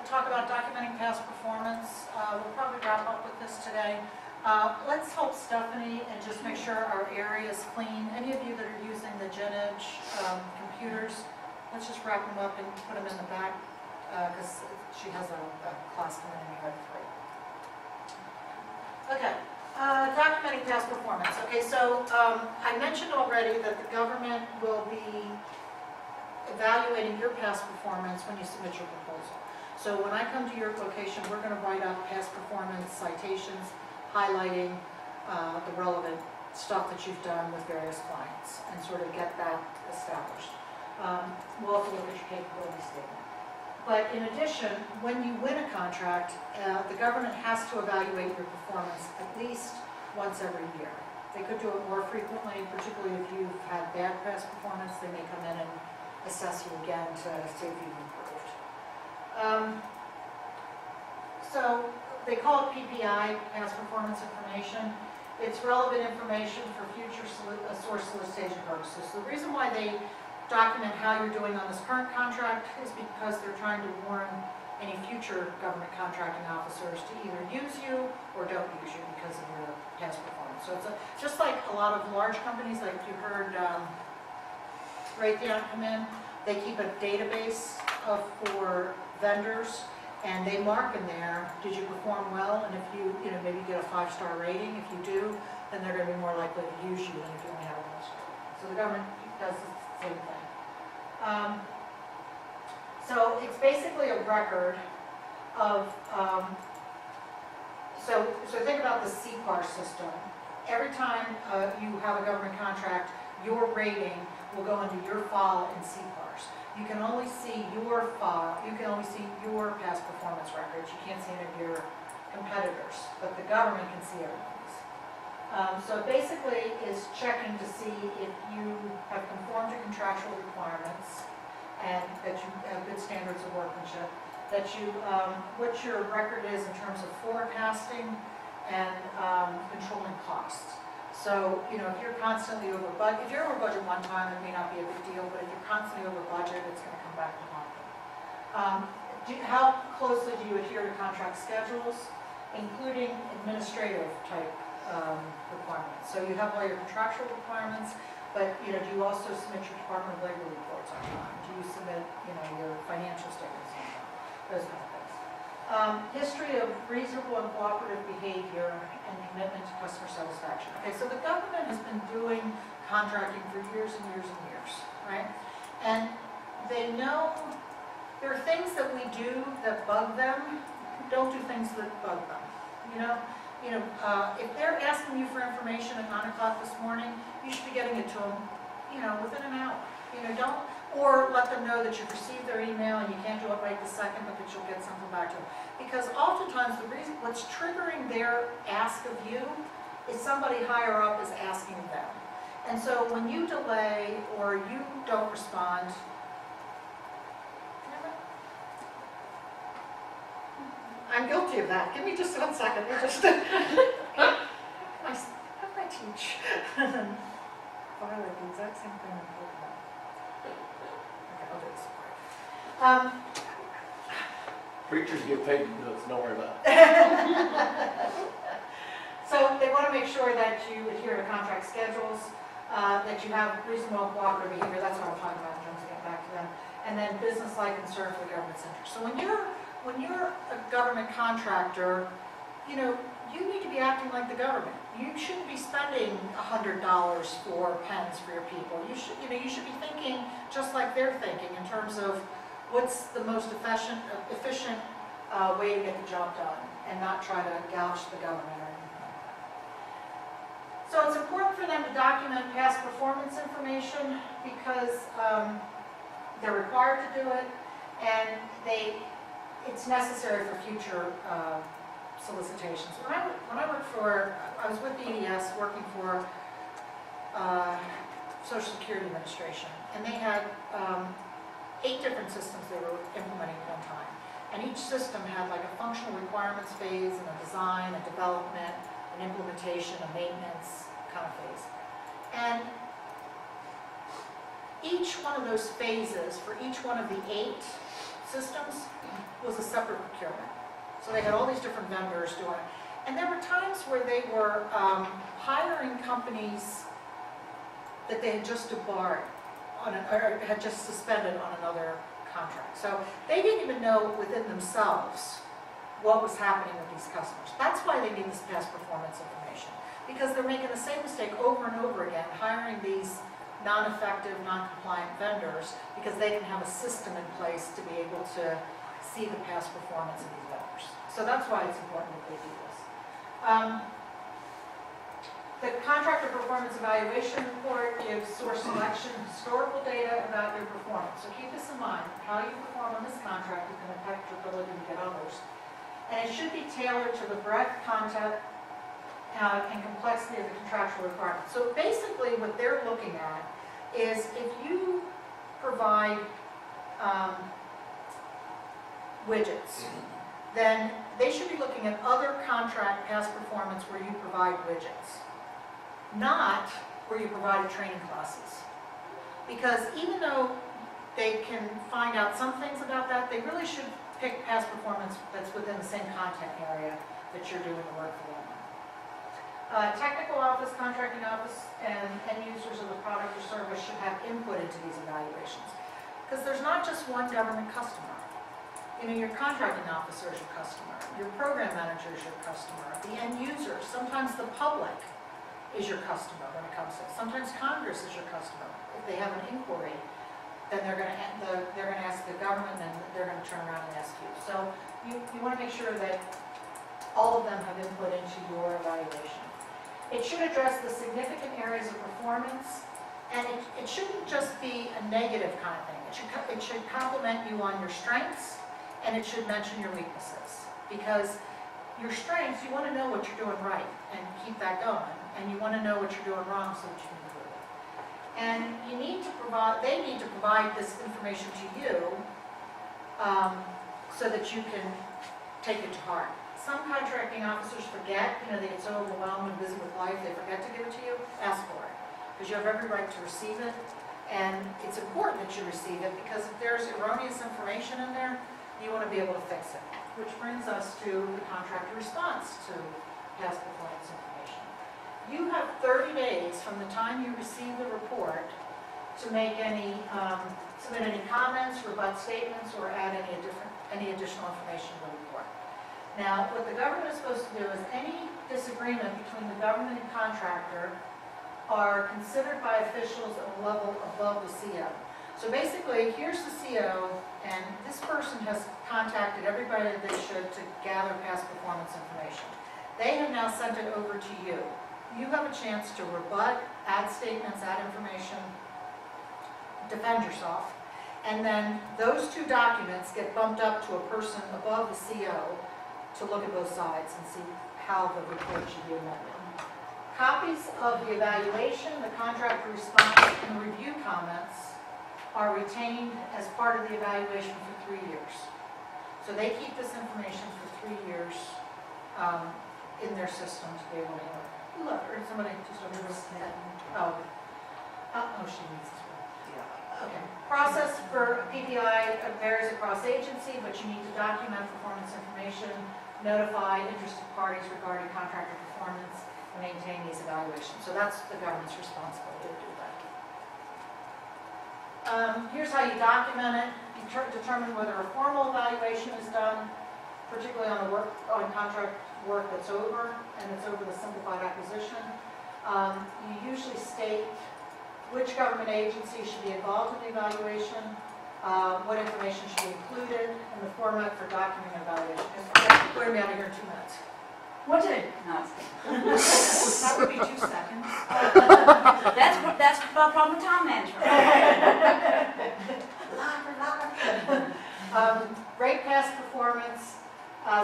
talk about documenting past performance. We'll probably wrap up with this today. Let's help Stephanie and just make sure our area is clean. Any of you that are using the Gen Edge computers, let's just wrap them up and put them in the back because she has a class coming in here at 3. Okay, documenting past performance. Okay, so I mentioned already that the government will be evaluating your past performance when you submit your proposal. So when I come to your location, we're going to write up past performance citations, highlighting the relevant stuff that you've done with various clients and sort of get that established. We'll also look at your capability statement. But in addition, when you win a contract, the government has to evaluate your performance at least once every year. They could do it more frequently, particularly if you've had bad past performance. They may come in and assess you again to see if you've improved. So they call it PPI, past performance information. It's relevant information for future source solicitation purposes. So the reason why they document how you're doing on this current contract is because they're trying to warn any future government contracting officers to either use you or don't use you because of your past performance. So it's just like a lot of large companies, like you heard Raytheon come in, they keep a database for vendors, and they mark in there, did you perform well? And if you maybe get a 5-star rating, if you do, then they're going to be more likely to use you than if you only have a 1-star. So the government does the same thing. So it's basically a record of, so think about the CPAR system. Every time you have a government contract, your rating will go into your file in CPARs. You can only see your file, you can only see your past performance records. You can't see any of your competitors, but the government can see everybody's. So basically is checking to see if you have conformed to contractual requirements and that you have good standards of workmanship, that you, what your record is in terms of forecasting and controlling costs. So, if you're constantly over budget, if you're over budget one time, it may not be a big deal, but if you're constantly over budget, it's going to come back to haunt you. How closely do you adhere to contract schedules, including administrative type requirements? So you have all your contractual requirements, but do you also submit your Department of Labor reports on time? Do you submit your financial statements on time? Those kind of things. History of reasonable and cooperative behavior and commitment to customer satisfaction. Okay, so the government has been doing contracting for years and years and years, right? And they know there are things that we do that bug them. Don't do things that bug them. If they're asking you for information at 9 o'clock this morning, you should be getting it to them, within an hour. Or let them know that you've received their email and you can't do it right this second, but that you'll get something back to them. Because oftentimes what's triggering their ask of you is somebody higher up is asking them. And so when you delay or you don't respond, I'm guilty of that. Give me just 1 second. How do I teach? Violate the exact same thing I'm talking about. Okay, I'll do this. Preachers get paid to do it, so don't worry about it. So they want to make sure that you adhere to contract schedules, that you have reasonable cooperative behavior. That's what I'm talking about in terms of getting back to them. And then business-like concern for the government's interest. So when you're a government contractor, you need to be acting like the government. You shouldn't be spending $100 for pens for your people. You should be thinking just like they're thinking in terms of what's the most efficient way to get the job done, and not try to gouge the government or anything like that. So it's important for them to document past performance information because they're required to do it, and it's necessary for future solicitations. When I was with DDS working for Social Security Administration, and they had 8 different systems they were implementing at one time. And each system had like a functional requirements phase and a design, a development, an implementation, a maintenance kind of phase. And each one of those phases for each one of the 8 systems was a separate procurement. So they had all these different vendors doing it. And there were times where they were hiring companies that they had just debarred on or had just suspended on another contract. So they didn't even know within themselves what was happening with these customers. That's why they need this past performance information, because they're making the same mistake over and over again, hiring these non-effective, non-compliant vendors because they didn't have a system in place to be able to see the past performance of these vendors. So that's why it's important that they do this. The contractor performance evaluation report gives source selection and historical data about your performance. So keep this in mind. How you perform on this contract is going to affect your ability to get others. And it should be tailored to the breadth, content, and complexity of the contractual requirements. So basically what they're looking at is if you provide widgets, then they should be looking at other contract past performance where you provide widgets, not where you provide training classes. Because even though they can find out some things about that, they really should pick past performance that's within the same content area that you're doing the work for them. Technical office, contracting office, and end users of the product or service should have input into these evaluations. Because there's not just one government customer. You know, your contracting officer is your customer, your program manager is your customer, the end user, sometimes the public is your customer when it comes to it. Sometimes Congress is your customer. If they have an inquiry, then they're going to ask the government, and they're going to turn around and ask you. So you want to make sure that all of them have input into your evaluation. It should address the significant areas of performance, and it shouldn't just be a negative kind of thing. It should compliment you on your strengths, and it should mention your weaknesses. Because your strengths, you want to know what you're doing right and keep that going, and you want to know what you're doing wrong so that you can improve it. And you need to provide, they need to provide this information to you so that you can take it to heart. Some contracting officers forget, they get so overwhelmed and busy with life, they forget to give it to you. Ask for it, because you have every right to receive it, and it's important that you receive it, because if there's erroneous information in there, you want to be able to fix it. Which brings us to the contractor response to past performance information. You have 30 days from the time you receive the report to make any, submit any comments, rebut statements, or add any additional information to the report. Now, what the government is supposed to do is any disagreement between the government and contractor are considered by officials at a level above the CO. So basically, here's the CO, and this person has contacted everybody that they should to gather past performance information. They have now sent it over to you. You have a chance to rebut, add statements, add information, defend yourself, and then those two documents get bumped up to a person above the CO to look at both sides and see how the report should be amended. Copies of the evaluation, the contractor response, and the review comments are retained as part of the evaluation for 3 years. So they keep this information for 3 years in their system to be able to work. Look, or somebody just over there. Oh, she needs this one. Yeah. Okay. Process for PPI varies across agency, but you need to document performance information, notify interested parties regarding contractor performance, and maintain these evaluations. So that's the government's responsibility to do that. Here's how you document it. You determine whether a formal evaluation is done, particularly on contract work that's over, and it's over the simplified acquisition. You usually state which government agency should be involved in the evaluation, what information should be included, and the format for documenting evaluation. We're going to be out of here in 2 minutes. What did it? No, That would be 2 seconds. that's the problem with time management. Rate past performance.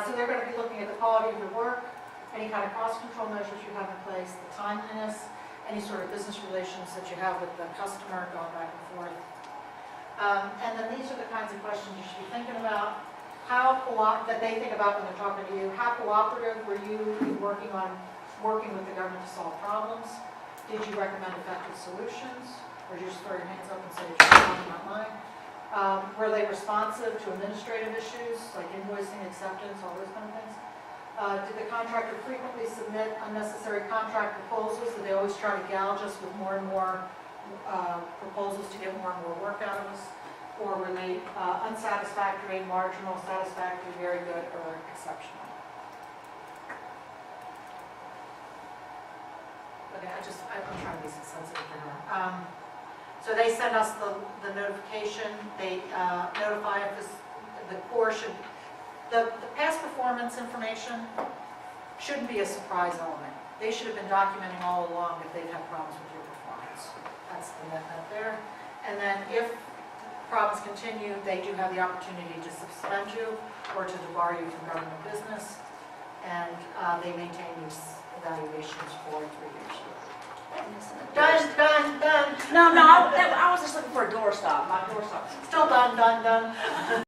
So they're going to be looking at the quality of your work, any kind of cost control measures you have in place, the timeliness, any sort of business relations that you have with the customer going back and forth. And then these are the kinds of questions you should be thinking about. That they think about when they're talking to you. How cooperative were you in working with the government to solve problems? Did you recommend effective solutions? Or did you just throw your hands up and say, you're not mine? Were they responsive to administrative issues like invoicing, acceptance, all those kind of things? Did the contractor frequently submit unnecessary contract proposals? Did they always try to gouge us with more and more proposals to get more and more work out of us? Or were they unsatisfactory, marginal, satisfactory, very good, or exceptional? Okay, I'm trying to be sensitive to her. So they send us the notification, they notify us, the Corps should, the past performance information shouldn't be a surprise element. They should have been documenting all along if they've had problems with your performance. That's the method there. And then if problems continue, they do have the opportunity to suspend you or to debar you from government business. And they maintain these evaluations for 3 years. Done. No, I was just looking for a doorstop. My doorstop. Still done.